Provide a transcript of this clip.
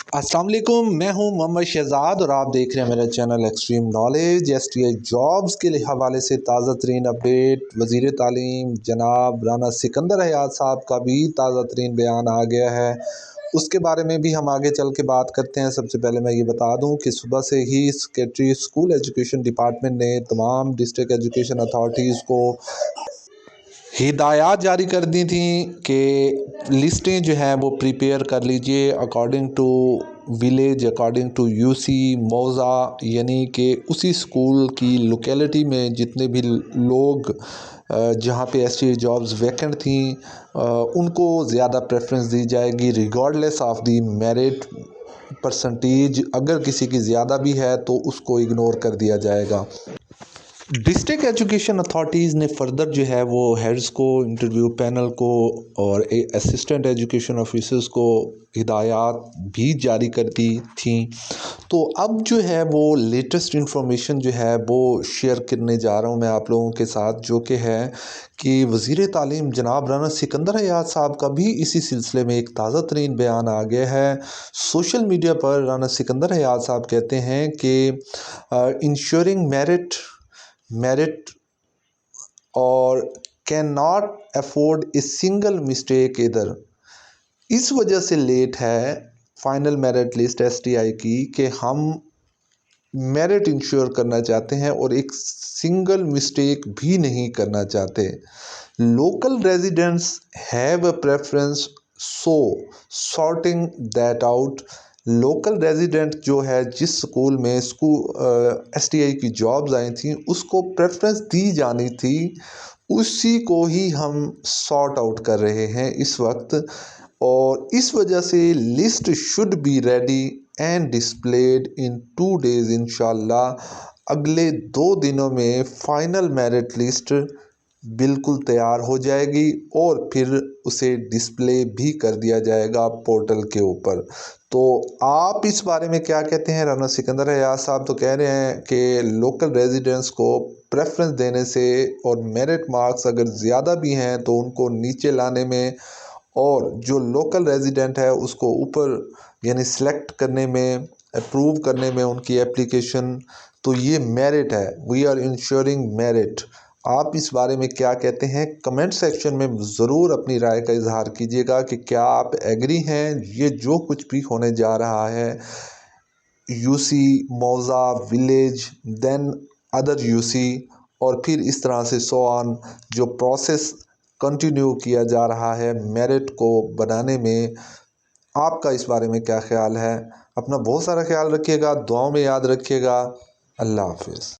अस्सलाम वालेकुम, मैं हूं मोहम्मद शहजाद और आप देख रहे हैं मेरा channel extreme knowledge. STI jobs के हवाले से ताज़ा तरीन अपडेट। वज़ीर तालीम जनाब राना सिकंदर हयात साहब का भी ताज़ा तरीन बयान आ गया है, उसके बारे में भी हम आगे चल के बात करते हैं। सबसे पहले मैं ये बता दूं कि सुबह से ही सेक्रेटरी स्कूल एजुकेशन डिपार्टमेंट ने तमाम डिस्ट्रिक्ट एजुकेशन अथॉरिटीज़ को हिदायत जारी कर दी थी कि लिस्टें जो हैं वो प्रिपेयर कर लीजिए according to village, according to UC मौज़ा, यानी कि उसी स्कूल की लोकेलिटी में जितने भी लोग जहाँ पे STI जॉब्स वैकेंट थी उनको ज़्यादा प्रेफरेंस दी जाएगी regardless of the merit percentage. अगर किसी की ज़्यादा भी है तो उसको इग्नोर कर दिया जाएगा। डिस्ट्रिक्ट एजुकेशन अथॉरिटीज़ ने फर्दर जो है वो हेड्स को, इंटरव्यू पैनल को और असिस्टेंट एजुकेशन ऑफिसर्स को हिदायत भी जारी कर दी थी। तो अब जो है वो लेटेस्ट इंफॉर्मेशन जो है वो शेयर करने जा रहा हूँ मैं आप लोगों के साथ, जो कि है कि वज़ीर तालीम जनाब राना सिकंदर हयात साहब का भी इसी सिलसिले में एक ताज़ा तरीन बयान आ गया है। सोशल मीडिया पर राना सिकंदर हयात साहब कहते हैं कि इंश्योरिंग मेरिट और can not afford a single mistake इधर। इस वजह से लेट है फाइनल मेरिट लिस्ट STI की कि हम मेरिट इंश्योर करना चाहते हैं और एक सिंगल मिस्टेक भी नहीं करना चाहते। Local residents have a preference, so sorting that out. Local resident जो है जिस स्कूल में STI की जॉब्स आई थी उसको प्रेफरेंस दी जानी थी, उसी को ही हम सॉर्ट आउट कर रहे हैं इस वक्त। और इस वजह से list should be ready and displayed in 2 days। इंशाल्लाह अगले 2 दिनों में फाइनल मेरिट लिस्ट बिल्कुल तैयार हो जाएगी और फिर उसे डिस्प्ले भी कर दिया जाएगा पोर्टल के ऊपर। तो आप इस बारे में क्या कहते हैं? राना सिकंदर हयात साहब तो कह रहे हैं कि लोकल रेजिडेंट्स को प्रेफरेंस देने से और मेरिट मार्क्स अगर ज़्यादा भी हैं तो उनको नीचे लाने में, और जो लोकल रेजिडेंट है उसको ऊपर यानी सिलेक्ट करने में, अप्रूव करने में उनकी एप्लीकेशन, तो ये मेरिट है। We are ensuring merit. आप इस बारे में क्या कहते हैं? कमेंट सेक्शन में ज़रूर अपनी राय का इजहार कीजिएगा कि क्या आप एग्री हैं ये जो कुछ भी होने जा रहा है UC मौज़ा विलेज देन अदर UC और फिर इस तरह से सो ऑन, जो प्रोसेस कंटिन्यू किया जा रहा है मेरिट को बनाने में। आपका इस बारे में क्या ख्याल है? अपना बहुत सारा ख्याल रखिएगा, दुआओं में याद रखिएगा। अल्लाह हाफिज़।